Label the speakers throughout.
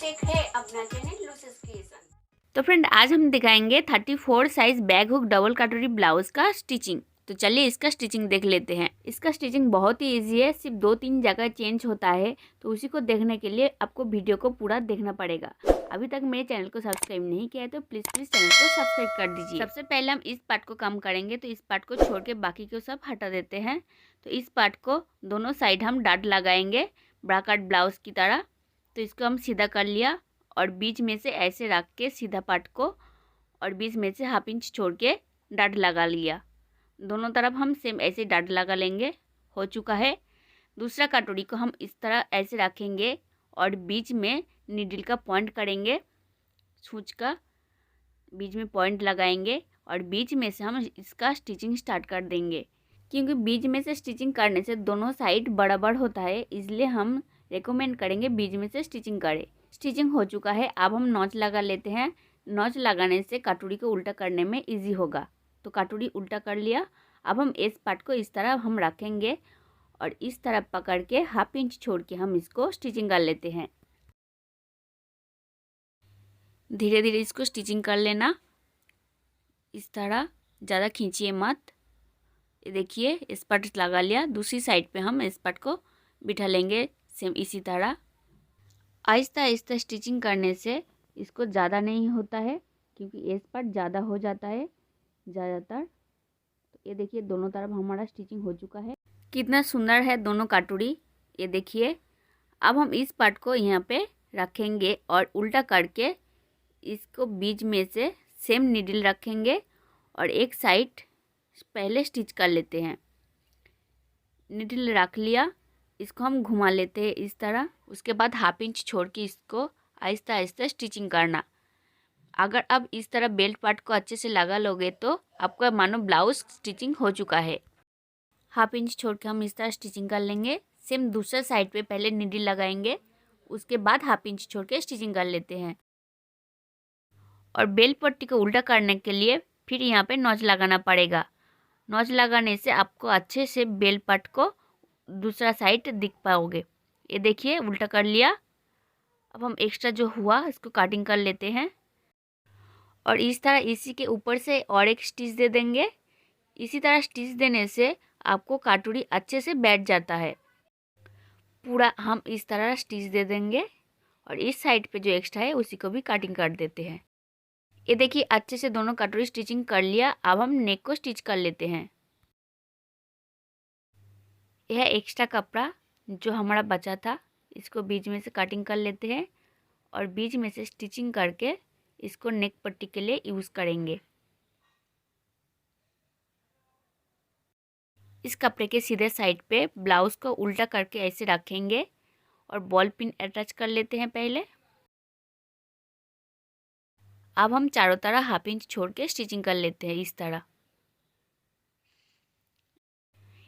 Speaker 1: एक है अपना चैनल लूसेस क्रिएशन।
Speaker 2: तो फ्रेंड आज हम दिखाएंगे 34 साइज बैग हुक डबल कटोरी ब्लाउज का स्टिचिंग। तो चलिए इसका स्टिचिंग देख लेते हैं। इसका स्टिचिंग बहुत ही इजी है, सिर्फ 2-3 जगह चेंज होता है, तो उसी को देखने के लिए आपको वीडियो को पूरा देखना पड़ेगा। अभी तक मेरे चैनल को सब्सक्राइब नहीं किया है तो प्लीज़ चैनल को सब्सक्राइब कर दीजिए। सबसे पहले हम इस पार्ट को कम करेंगे, तो इस पार्ट को छोड़ के बाकी को सब हटा देते हैं। तो इस पार्ट को दोनों साइड हम डाट लगाएंगे ब्राकेट ब्लाउज की तरह। तो इसको हम सीधा कर लिया और बीच में से ऐसे रख के सीधा पार्ट को और बीच में से 1/2 इंच छोड़ के डाट लगा लिया। दोनों तरफ हम सेम ऐसे डाट लगा लेंगे। हो चुका है। दूसरा कटोरी को हम इस तरह ऐसे रखेंगे और बीच में नीडल का पॉइंट करेंगे, सूच का बीच में पॉइंट लगाएंगे और बीच में से हम इसका स्टिचिंग स्टार्ट कर देंगे। क्योंकि बीच में से स्टिचिंग करने से दोनों साइड बराबर होता है, इसलिए हम रेकमेंड करेंगे बीच में से स्टिचिंग करें। स्टिचिंग हो चुका है, अब हम नॉच लगा लेते हैं। नॉच लगाने से कटोरी को उल्टा करने में इजी होगा। तो कटोरी उल्टा कर लिया। अब हम इस पार्ट को इस तरह हम रखेंगे और इस तरह पकड़ के 1/2 इंच छोड़ के हम इसको स्टिचिंग कर लेते हैं। धीरे धीरे इसको स्टिचिंग कर लेना, इस तरह, ज़्यादा खींचिए मत। ये देखिए इस पार्ट लगा लिया। दूसरी साइड पे हम इस पार्ट को बिठा लेंगे सेम इसी तरह। आहिस्ता आहिस्ता स्टिचिंग करने से इसको ज़्यादा नहीं होता है, क्योंकि इस पार्ट ज़्यादा हो जाता है ज़्यादातर। तो ये देखिए दोनों तरफ हमारा स्टिचिंग हो चुका है। कितना सुंदर है दोनों कटोरी, ये देखिए। अब हम इस पार्ट को यहाँ पे रखेंगे और उल्टा करके इसको बीच में से सेम नीडल रखेंगे और एक साइड पहले स्टिच कर लेते हैं। नीडल रख लिया, इसको हम घुमा लेते हैं इस तरह। उसके बाद 1/2 इंच छोड़ के इसको आहिस्ता आहिस्ता स्टिचिंग करना। अगर आप इस तरह बेल्ट पार्ट को अच्छे से लगा लोगे तो आपका मानो ब्लाउज स्टिचिंग हो चुका है। 1/2 इंच छोड़ के हम इस तरह स्टिचिंग कर लेंगे। सेम दूसरा साइड पे पहले नीडल लगाएंगे, उसके बाद 1/2 इंच छोड़ के स्टिचिंग कर लेते हैं। और बेल्ट पट्टी को उल्टा करने के लिए फिर यहाँ पे नॉच लगाना पड़ेगा। नॉच लगाने से आपको अच्छे से बेल्ट पार्ट को दूसरा साइड दिख पाओगे। ये देखिए उल्टा कर लिया। अब हम एक्स्ट्रा जो हुआ इसको कटिंग कर लेते हैं और इस तरह इसी के ऊपर से और एक स्टिच दे देंगे। इसी तरह स्टिच देने से आपको कटोरी अच्छे से बैठ जाता है। पूरा हम इस तरह स्टिच दे देंगे और इस साइड पे जो एक्स्ट्रा है उसी को भी कटिंग कर देते हैं। ये देखिए अच्छे से दोनों कटोरी स्टिचिंग कर लिया। अब हम नेक को स्टिच कर लेते हैं। यह एक्स्ट्रा कपड़ा जो हमारा बचा था इसको बीच में से कटिंग कर लेते हैं और बीच में से स्टिचिंग करके इसको नेक पट्टी के लिए यूज़ करेंगे। इस कपड़े के सीधे साइड पे ब्लाउज़ को उल्टा करके ऐसे रखेंगे और बॉल पिन अटैच कर लेते हैं पहले। अब हम चारों तरफ 1/2 इंच छोड़ के स्टिचिंग कर लेते हैं इस तरह।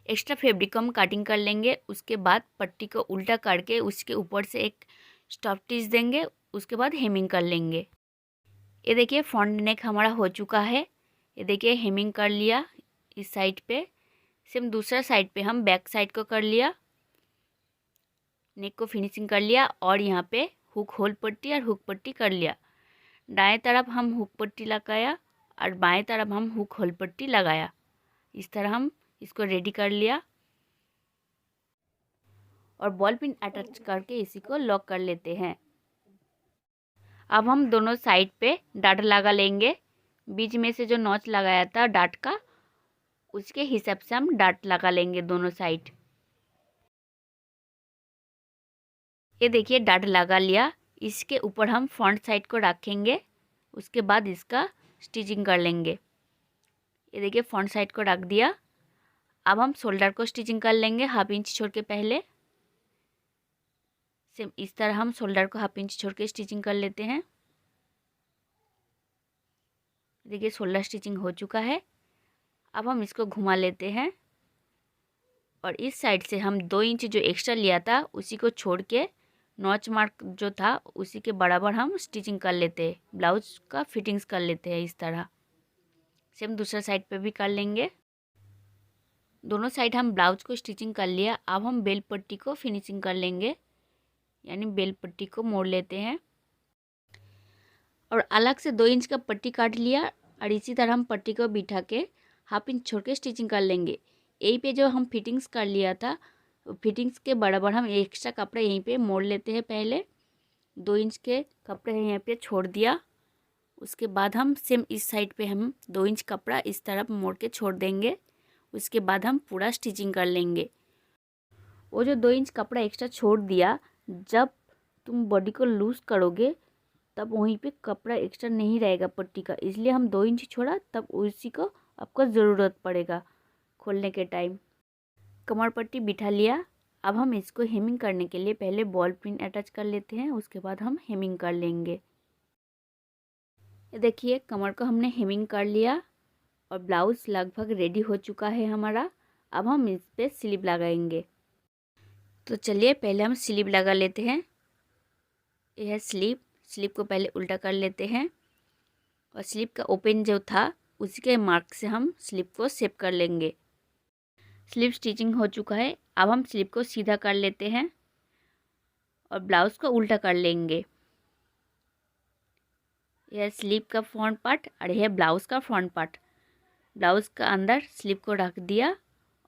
Speaker 2: एक्स्ट्रा फैब्रिक को हम कटिंग कर लेंगे। उसके बाद पट्टी को उल्टा करके उसके ऊपर से एक स्टॉप स्टिच देंगे, उसके बाद हेमिंग कर लेंगे। ये देखिए फ्रंट नेक हमारा हो चुका है। ये देखिए हेमिंग कर लिया इस साइड पे। सेम दूसरा साइड पे हम बैक साइड को कर लिया, नेक को फिनिशिंग कर लिया और यहाँ पे हुक होल पट्टी और हुक पट्टी कर लिया। दाएं तरफ हम हुक पट्टी लगाया और बाएं तरफ हम हुक होल पट्टी लगाया। इस तरह हम इसको रेडी कर लिया और बॉल पिन अटैच करके इसी को लॉक कर लेते हैं। अब हम दोनों साइड पे डाट लगा लेंगे। बीच में से जो नॉच लगाया था डाट का, उसके हिसाब से हम डाट लगा लेंगे दोनों साइड। ये देखिए डाट लगा लिया। इसके ऊपर हम फ्रंट साइड को रखेंगे, उसके बाद इसका स्टिचिंग कर लेंगे। ये देखिए फ्रंट साइड को रख दिया। अब हम शोल्डर को स्टिचिंग कर लेंगे 1/2 इंच छोड़ के पहले। सेम इस तरह हम शोल्डर को 1/2 इंच छोड़ के स्टिचिंग कर लेते हैं। देखिए शोल्डर स्टिचिंग हो चुका है। अब हम इसको घुमा लेते हैं और इस साइड से हम 2 इंच जो एक्स्ट्रा लिया था उसी को छोड़ के नॉच मार्क जो था उसी के बराबर हम स्टिचिंग कर लेते हैं। ब्लाउज का फिटिंग्स कर लेते हैं इस तरह। सेम दूसरा साइड पे भी कर लेंगे। दोनों साइड हम ब्लाउज को स्टिचिंग कर लिया। अब हम बेल पट्टी को फिनिशिंग कर लेंगे, यानी बेल पट्टी को मोड़ लेते हैं। और अलग से 2 इंच का पट्टी काट लिया और इसी तरह हम पट्टी को बिठा के हाफ इंच छोड़ के स्टिचिंग कर लेंगे। यहीं पे जो हम फिटिंग्स कर लिया था, फिटिंग्स के बराबर हम एक्स्ट्रा कपड़ा यहीं पे मोड़ लेते हैं। पहले 2 इंच के कपड़े यहाँ पे छोड़ दिया, उसके बाद हम सेम इस साइड पे हम 2 इंच कपड़ा इस तरफ मोड़ के छोड़ देंगे। उसके बाद हम पूरा स्टिचिंग कर लेंगे। वो जो 2 इंच कपड़ा एक्स्ट्रा छोड़ दिया, जब तुम बॉडी को लूज़ करोगे तब वहीं पे कपड़ा एक्स्ट्रा नहीं रहेगा पट्टी का, इसलिए हम 2 इंच छोड़ा, तब उसी को आपको ज़रूरत पड़ेगा खोलने के टाइम। कमर पट्टी बिठा लिया। अब हम इसको हेमिंग करने के लिए पहले बॉल पिन अटैच कर लेते हैं, उसके बाद हम हेमिंग कर लेंगे। ये देखिए कमर को हमने हेमिंग कर लिया और ब्लाउज़ लगभग रेडी हो चुका है हमारा। अब हम इस पर स्लीव लगाएंगे। तो चलिए पहले हम स्लीव लगा लेते हैं। यह है स्लीव। स्लीव को पहले उल्टा कर लेते हैं और स्लीव का ओपन जो था उसी के मार्क से हम स्लीव को शेप कर लेंगे। स्लीव स्टिचिंग हो चुका है। अब हम स्लीव को सीधा कर लेते हैं और ब्लाउज़ को उल्टा कर लेंगे। यह स्लीव का फ्रंट पार्ट और यह ब्लाउज़ का फ्रंट पार्ट। ब्लाउज़ का अंदर स्लीव को रख दिया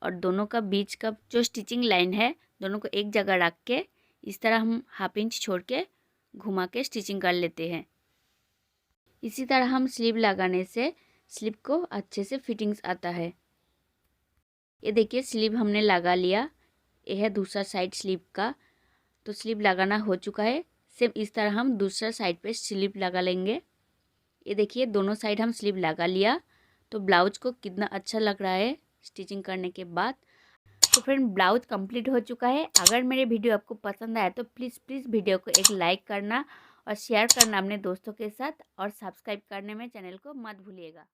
Speaker 2: और दोनों का बीच का जो स्टिचिंग लाइन है दोनों को एक जगह रख के इस तरह हम हाफ इंच छोड़ के घुमा के स्टिचिंग कर लेते हैं। इसी तरह हम स्लीव लगाने से स्लीव को अच्छे से फिटिंग्स आता है। ये देखिए स्लीव हमने लगा लिया। यह है दूसरा साइड स्लीव का। तो स्लीव लगाना हो चुका है। सेम इस तरह हम दूसरा साइड पे स्लीव लगा लेंगे। ये देखिए दोनों साइड हम स्लीव लगा लिया। तो ब्लाउज को कितना अच्छा लग रहा है स्टिचिंग करने के बाद। तो फ्रेंड ब्लाउज कंप्लीट हो चुका है। अगर मेरे वीडियो आपको पसंद आया तो प्लीज़ वीडियो को एक लाइक करना और शेयर करना अपने दोस्तों के साथ और सब्सक्राइब करने में चैनल को मत भूलिएगा।